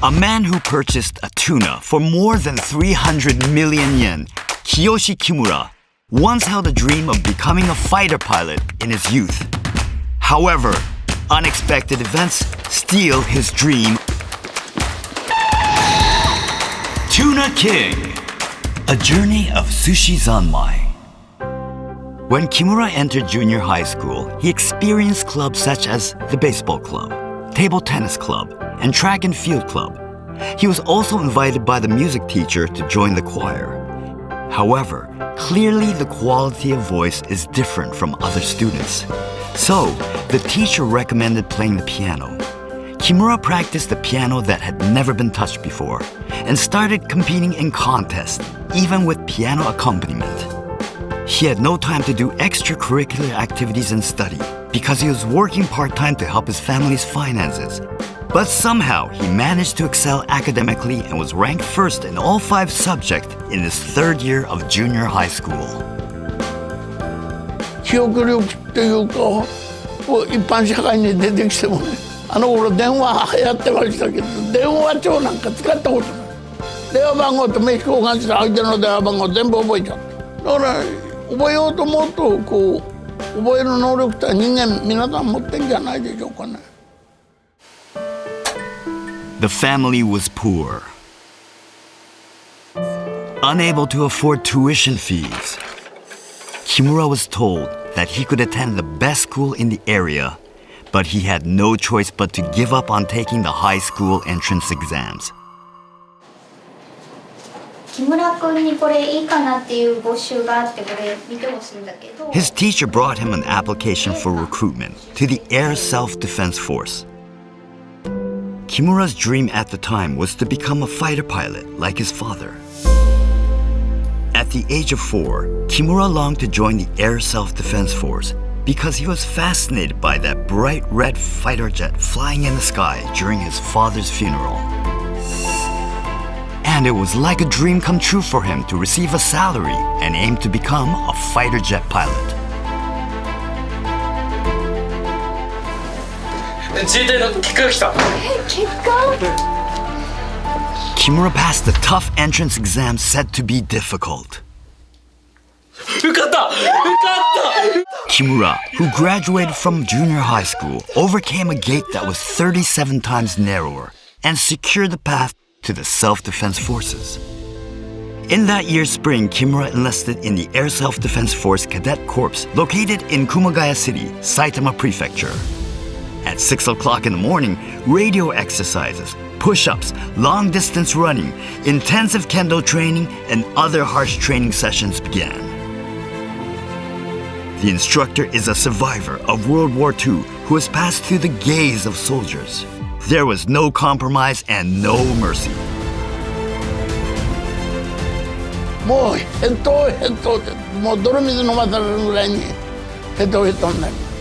A man who purchased a tuna for more than 300 million yen, Kiyoshi Kimura, once held a dream of becoming a fighter pilot in his youth. However, unexpected events steal his dream. TUNA KING, a journey of Sushizanmai. When Kimura entered junior high school, he experienced clubs such as the baseball club, table tennis club, and track and field club. He was also invited by the music teacher to join the choir. However, clearly the quality of voice is different from other students. So, the teacher recommended playing the piano. Kimura practiced the piano that had never been touched before and started competing in contests, even with piano accompaniment. He had no time to do extracurricular activities and study because he was working part-time to help his family's finances. But somehow, he managed to excel academically and was ranked first in all 5 subjects in his 3rd year of junior high school. 記憶力というか、一般社会に出てきてもね、あの頃電話やってましたけど、電話帳なんか使ったことない。電話番号と名刺交換した相手の電話番号全部覚えちゃった。だから覚えようと思うとこう覚える能力って人間皆さん持ってんじゃないでしょうかね。The family was poor, unable to afford tuition fees. Kimura was told that he could attend the best school in the area, but he had no choice but to give up on taking the high school entrance exams. 木村君にこれいいかなっていう募集があってこれ見てほしいんだけど。 His teacher brought him an application for recruitment to the Air Self-Defense Force. Kimura's dream at the time was to become a fighter pilot like his father. At the age of 4, Kimura longed to join the Air Self-Defense Force because he was fascinated by that bright red fighter jet flying in the sky during his father's funeral. And it was like a dream come true for him to receive a salary and aim to become a fighter jet pilot. 自衛隊の結果が来た。結果Kimura passed the tough entrance exam said to be difficult. 受かった。 Kimura, who graduated from junior high school, overcame a gate that was 37 times narrower and secured the path to the self-defense forces. In that year's spring, Kimura enlisted in the Air Self-Defense Force Cadet Corps located in Kumagaya City, Saitama Prefecture. At 6 o'clock in the morning, radio exercises, push-ups, long-distance running, intensive kendo training, and other harsh training sessions began. The instructor is a survivor of World War II who has passed through the gaze of soldiers. There was no compromise and no mercy. もうヘトヘトでもう泥水飲まされるぐらいにヘトヘトになります。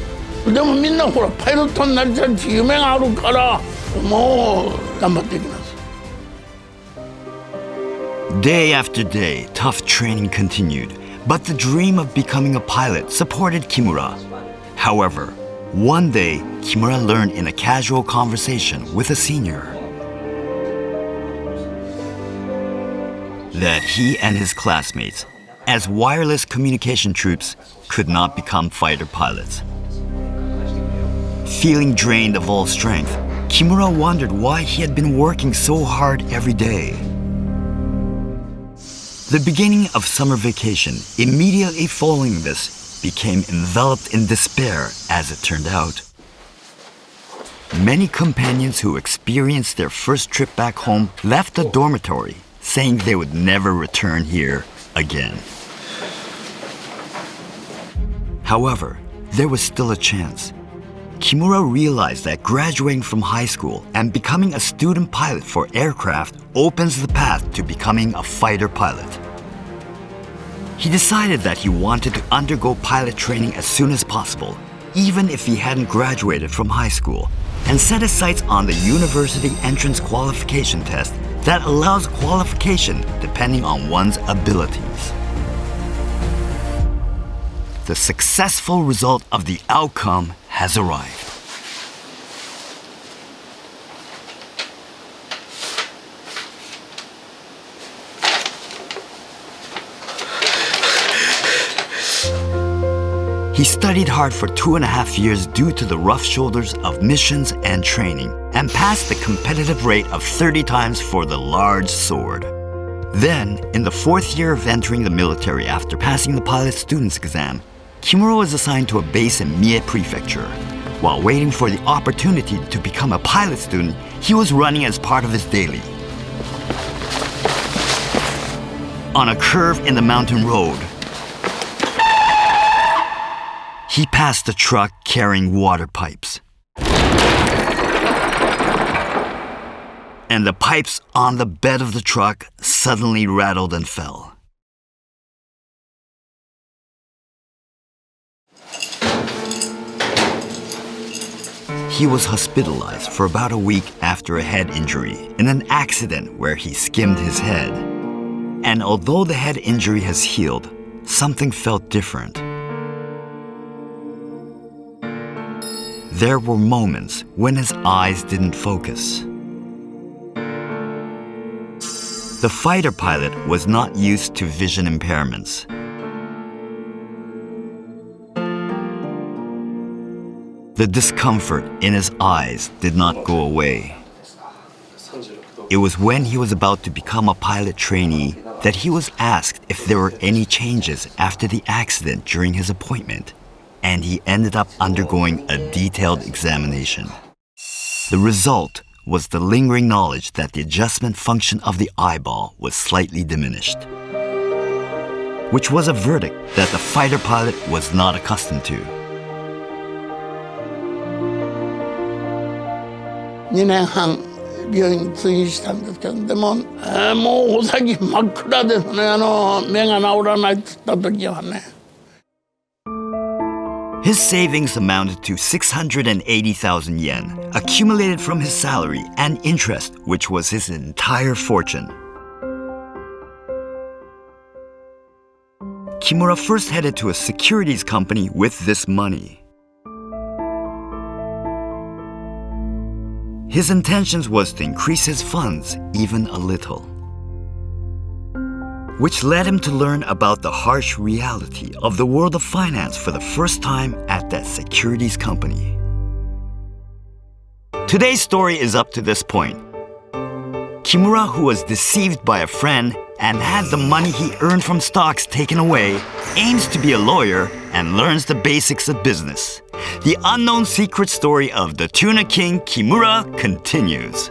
でもみんなほらパイロットになりたいって夢があるからもう頑張っていきます。 Day after day, tough training continued, but the dream of becoming a pilot supported Kimura. However, one day, Kimura learned in a casual conversation with a senior that he and his classmates, as wireless communication troops, could not become fighter pilots. Feeling drained of all strength, Kimura wondered why he had been working so hard every day. The beginning of summer vacation, immediately following this, became enveloped in despair as it turned out. Many companions who experienced their first trip back home left the dormitory, saying they would never return here again. However, there was still a chance. Kimura realized that graduating from high school and becoming a student pilot for aircraft opens the path to becoming a fighter pilot. He decided that he wanted to undergo pilot training as soon as possible, even if he hadn't graduated from high school, and set his sights on the university entrance qualification test that allows qualification depending on one's abilities. The successful result of the outcome has arrived. He studied hard for 2.5 years due to the rough shoulders of missions and training, and passed the competitive rate of 30 times for the large sword. Then, in the 4th year of entering the military after passing the pilot student's exam, Kimura was assigned to a base in Mie Prefecture. While waiting for the opportunity to become a pilot student, he was running as part of his daily. On a curve in the mountain road, he passed a truck carrying water pipes. And the pipes on the bed of the truck suddenly rattled and fell. He was hospitalized for about a week after a head injury in an accident where he skimmed his head. And although the head injury has healed, something felt different. There were moments when his eyes didn't focus. The fighter pilot was not used to vision impairments. The discomfort in his eyes did not go away. It was when he was about to become a pilot trainee that he was asked if there were any changes after the accident during his appointment, and he ended up undergoing a detailed examination. The result was the lingering knowledge that the adjustment function of the eyeball was slightly diminished, which was a verdict that the fighter pilot was not accustomed to. 2年半病院に通院したんですけど、でも、もうお先真っ暗ですね。目が治らないって言った時はね。His savings amounted to 680,000 yen, accumulated from his salary and interest, which was his entire fortune. Kimura first headed to a securities company with this money. His intentions was to increase his funds even a little, which led him to learn about the harsh reality of the world of finance for the first time at that securities company. Today's story is up to this point. Kimura, who was deceived by a friend and had the money he earned from stocks taken away, aims to be a lawyer and learns the basics of business. The unknown secret story of the Tuna King Kimura continues.